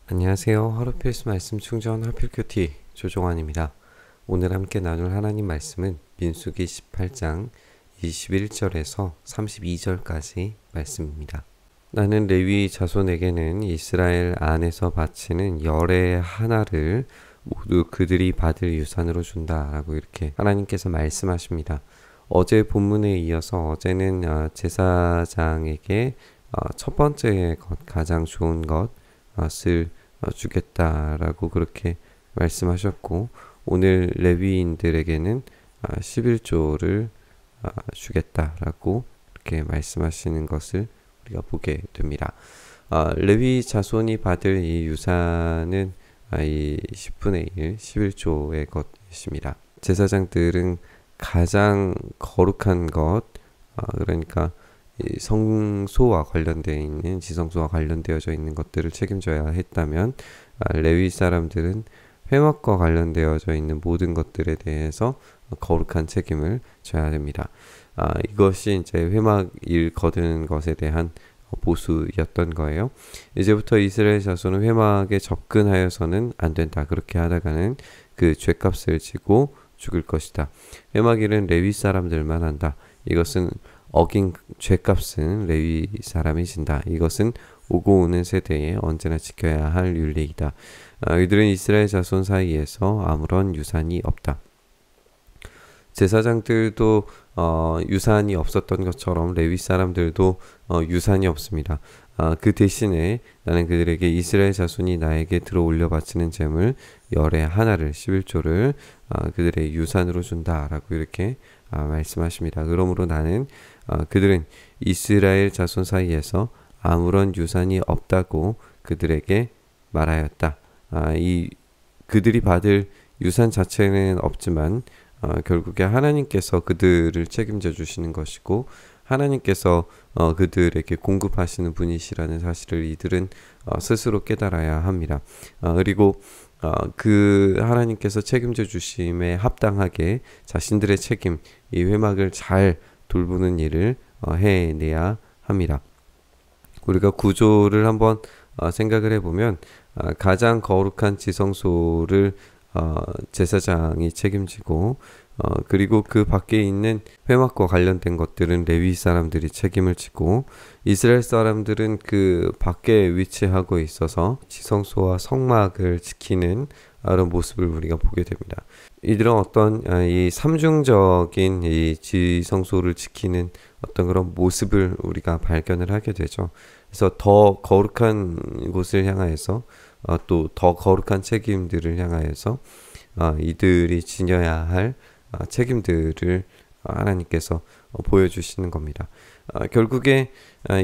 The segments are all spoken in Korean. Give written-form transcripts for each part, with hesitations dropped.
안녕하세요. 하루필수 말씀 충전 하필큐티 조종환입니다. 오늘 함께 나눌 하나님 말씀은 민수기 18장 21절에서 32절까지 말씀입니다. 나는 레위 자손에게는 이스라엘 안에서 바치는 열의 하나를 모두 그들이 받을 유산으로 준다 라고 이렇게 하나님께서 말씀하십니다. 어제 본문에 이어서 어제는 제사장에게 첫 번째 것, 가장 좋은 것을 주겠다라고 그렇게 말씀하셨고, 오늘 레위인들에게는 11조를 주겠다라고 이렇게 말씀하시는 것을 우리가 보게 됩니다. 레위 자손이 받을 이 유산은 이 10분의 1, 11조의 것이십니다. 제사장들은 가장 거룩한 것, 그러니까 이 성소와 관련되어 있는 지성소와 관련되어져 있는 것들을 책임져야 했다면, 레위 사람들은 회막과 관련되어져 있는 모든 것들에 대해서 거룩한 책임을 져야 됩니다. 이것이 이제 회막 일 거두는 것에 대한 보수였던 거예요. 이제부터 이스라엘 자손은 회막에 접근하여서는 안 된다. 그렇게 하다가는 그 죄값을 지고 죽을 것이다. 회막 일은 레위 사람들만 한다. 이것은 어긴 죄값은 레위 사람이 진다. 이것은 오고 오는 세대에 언제나 지켜야 할 율례이다. 이들은 이스라엘 자손 사이에서 아무런 유산이 없다. 제사장들도 유산이 없었던 것처럼 레위 사람들도 유산이 없습니다. 그 대신에 나는 그들에게 이스라엘 자손이 나에게 들어 올려 바치는 제물 열의 하나를 11조를 그들의 유산으로 준다라고 이렇게 말씀하십니다. 그러므로 나는 그들은 이스라엘 자손 사이에서 아무런 유산이 없다고 그들에게 말하였다. 그들이 받을 유산 자체는 없지만 결국에 하나님께서 그들을 책임져 주시는 것이고, 하나님께서 그들에게 공급하시는 분이시라는 사실을 이들은 스스로 깨달아야 합니다. 그리고 그 하나님께서 책임져 주심에 합당하게 자신들의 책임, 이 회막을 잘 돌보는 일을 해내야 합니다. 우리가 구조를 한번 생각을 해보면, 가장 거룩한 지성소를 제사장이 책임지고, 그리고 그 밖에 있는 회막과 관련된 것들은 레위 사람들이 책임을 지고, 이스라엘 사람들은 그 밖에 위치하고 있어서 지성소와 성막을 지키는 그런 모습을 우리가 보게 됩니다. 이들은 어떤 이 삼중적인 이 지성소를 지키는 어떤 그런 모습을 우리가 발견을 하게 되죠. 그래서 더 거룩한 곳을 향하여서 또 더 거룩한 책임들을 향하여서 이들이 지녀야 할 책임들을 하나님께서 보여주시는 겁니다. 결국에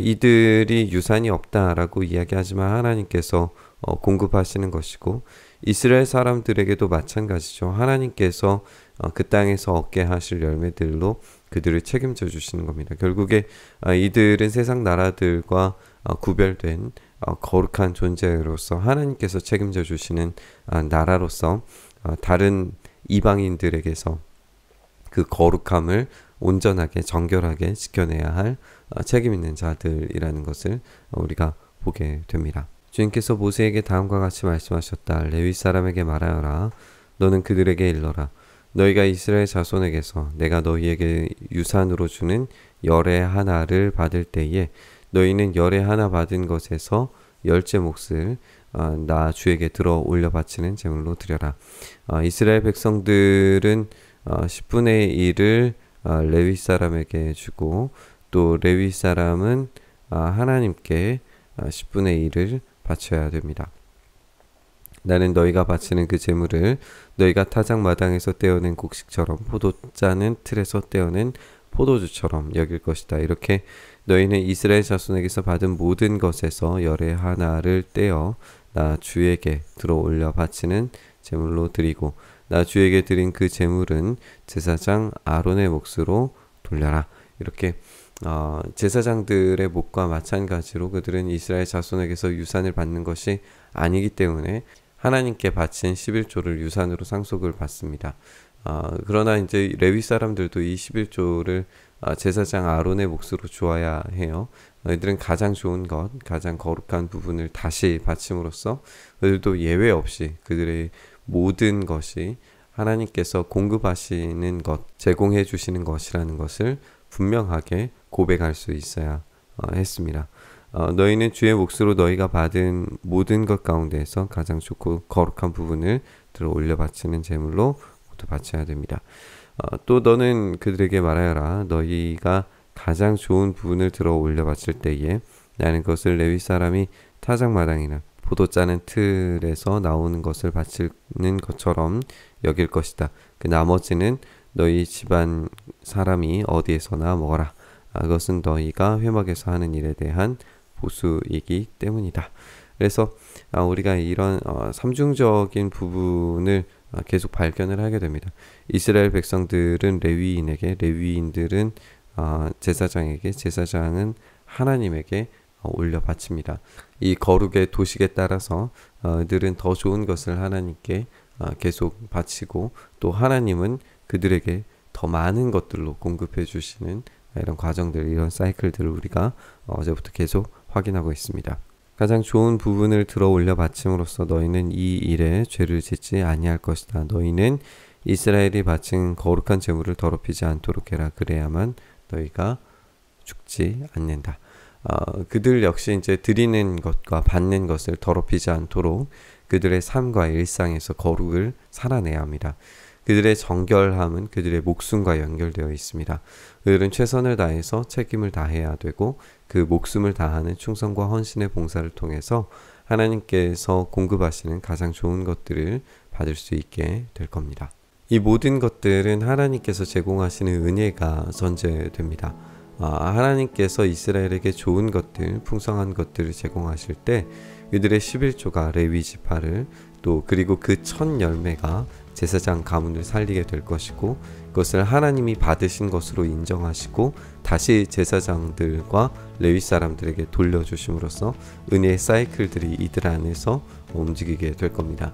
이들이 유산이 없다라고 이야기하지만 하나님께서 공급하시는 것이고, 이스라엘 사람들에게도 마찬가지죠. 하나님께서 그 땅에서 얻게 하실 열매들로 그들을 책임져 주시는 겁니다. 결국에 이들은 세상 나라들과 구별된 거룩한 존재로서 하나님께서 책임져 주시는 나라로서 다른 이방인들에게서 그 거룩함을 온전하게 정결하게 지켜내야 할 책임 있는 자들이라는 것을 우리가 보게 됩니다. 주님께서 모세에게 다음과 같이 말씀하셨다. 레위 사람에게 말하여라. 너는 그들에게 일러라. 너희가 이스라엘 자손에게서 내가 너희에게 유산으로 주는 열의 하나를 받을 때에 너희는 열의 하나 받은 것에서 열째 몫을 나 주에게 들어 올려 바치는 제물로 드려라. 이스라엘 백성들은 10분의 1을 레위 사람에게 주고, 또 레위 사람은 하나님께 10분의 1을 바쳐야 됩니다. 나는 너희가 바치는 그 제물을 너희가 타작마당에서 떼어낸 곡식처럼 포도짜는 틀에서 떼어낸 포도주처럼 여길 것이다. 이렇게 너희는 이스라엘 자손에게서 받은 모든 것에서 열의 하나를 떼어 나 주에게 들어 올려 바치는 제물로 드리고, 나 주에게 드린 그 제물은 제사장 아론의 몫으로 돌려라. 이렇게 제사장들의 몫과 마찬가지로 그들은 이스라엘 자손에게서 유산을 받는 것이 아니기 때문에 하나님께 바친 11조를 유산으로 상속을 받습니다. 그러나 이제 레위 사람들도 이 11조를 제사장 아론의 몫으로 주어야 해요. 너희들은 가장 좋은 것, 가장 거룩한 부분을 다시 바침으로써 그들도 예외 없이 그들의 모든 것이 하나님께서 공급하시는 것, 제공해 주시는 것이라는 것을 분명하게 고백할 수 있어야 했습니다. 너희는 주의 몫으로 너희가 받은 모든 것 가운데에서 가장 좋고 거룩한 부분을 들어 올려 바치는 제물로 모두 바쳐야 됩니다. 또 너는 그들에게 말하여라. 너희가 가장 좋은 부분을 들어 올려 바칠 때에 나는 그것을 레위 사람이 타작마당이나 포도 짜는 틀에서 나오는 것을 바치는 것처럼 여길 것이다. 그 나머지는 너희 집안 사람이 어디에서나 먹어라. 그것은 너희가 회막에서 하는 일에 대한 보수이기 때문이다. 그래서 우리가 이런 삼중적인 부분을 계속 발견을 하게 됩니다. 이스라엘 백성들은 레위인에게, 레위인들은 제사장에게, 제사장은 하나님에게 올려 바칩니다. 이 거룩의 도식에 따라서 들은 더 좋은 것을 하나님께 계속 바치고 또 하나님은 그들에게 더 많은 것들로 공급해 주시는 이런 과정들, 이런 사이클들을 우리가 어제부터 계속 확인하고 있습니다. 가장 좋은 부분을 들어 올려 바침으로써 너희는 이 일에 죄를 짓지 아니할 것이다. 너희는 이스라엘이 바친 거룩한 제물을 더럽히지 않도록 해라. 그래야만 너희가 죽지 않는다. 그들 역시 이제 드리는 것과 받는 것을 더럽히지 않도록 그들의 삶과 일상에서 거룩을 살아내야 합니다. 그들의 정결함은 그들의 목숨과 연결되어 있습니다. 그들은 최선을 다해서 책임을 다해야 되고 그 목숨을 다하는 충성과 헌신의 봉사를 통해서 하나님께서 공급하시는 가장 좋은 것들을 받을 수 있게 될 겁니다. 이 모든 것들은 하나님께서 제공하시는 은혜가 전제됩니다. 하나님께서 이스라엘에게 좋은 것들, 풍성한 것들을 제공하실 때 그들의 11조가 레위 지파를 또 그리고 그 첫 열매가 제사장 가문을 살리게 될 것이고 그것을 하나님이 받으신 것으로 인정하시고 다시 제사장들과 레위 사람들에게 돌려주심으로써 은혜의 사이클들이 이들 안에서 움직이게 될 겁니다.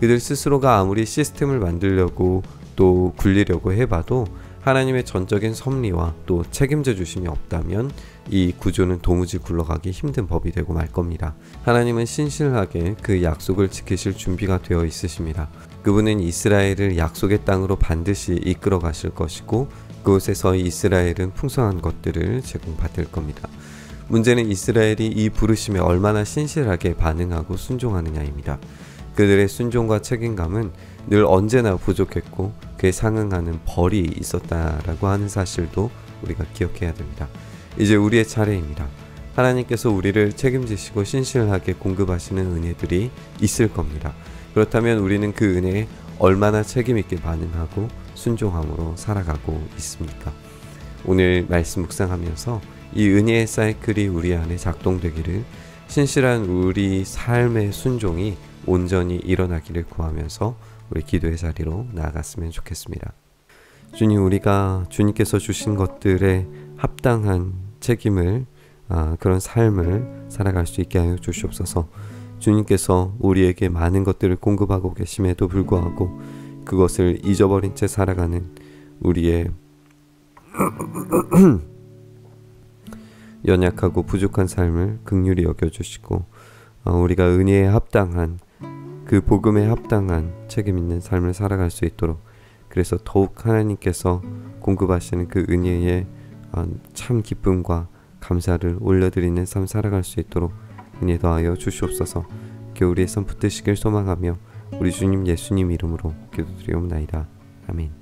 그들 스스로가 아무리 시스템을 만들려고 또 굴리려고 해봐도 하나님의 전적인 섭리와 또 책임져 주심이 없다면 이 구조는 도무지 굴러가기 힘든 법이 되고 말 겁니다. 하나님은 신실하게 그 약속을 지키실 준비가 되어 있으십니다. 그분은 이스라엘을 약속의 땅으로 반드시 이끌어 가실 것이고 그곳에서 이스라엘은 풍성한 것들을 제공받을 겁니다. 문제는 이스라엘이 이 부르심에 얼마나 신실하게 반응하고 순종하느냐입니다. 그들의 순종과 책임감은 늘 언제나 부족했고 그에 상응하는 벌이 있었다라고 하는 사실도 우리가 기억해야 됩니다. 이제 우리의 차례입니다. 하나님께서 우리를 책임지시고 신실하게 공급하시는 은혜들이 있을 겁니다. 그렇다면 우리는 그 은혜에 얼마나 책임있게 반응하고 순종함으로 살아가고 있습니까? 오늘 말씀 묵상하면서 이 은혜의 사이클이 우리 안에 작동되기를, 신실한 우리 삶의 순종이 온전히 일어나기를 구하면서 우리 기도의 자리로 나아갔으면 좋겠습니다. 주님, 우리가 주님께서 주신 것들에 합당한 책임을, 그런 삶을 살아갈 수 있게 하여 주시옵소서. 주님께서 우리에게 많은 것들을 공급하고 계심에도 불구하고 그것을 잊어버린 채 살아가는 우리의 연약하고 부족한 삶을 긍휼히 여겨주시고 우리가 은혜에 합당한, 그 복음에 합당한 책임 있는 삶을 살아갈 수 있도록, 그래서 더욱 하나님께서 공급하시는 그 은혜에 참 기쁨과 감사를 올려드리는 삶 살아갈 수 있도록 은혜 더하여 주시옵소서. 우리의 손 붙드시길 소망하며 우리 주님 예수님 이름으로 기도드리옵나이다. 아멘.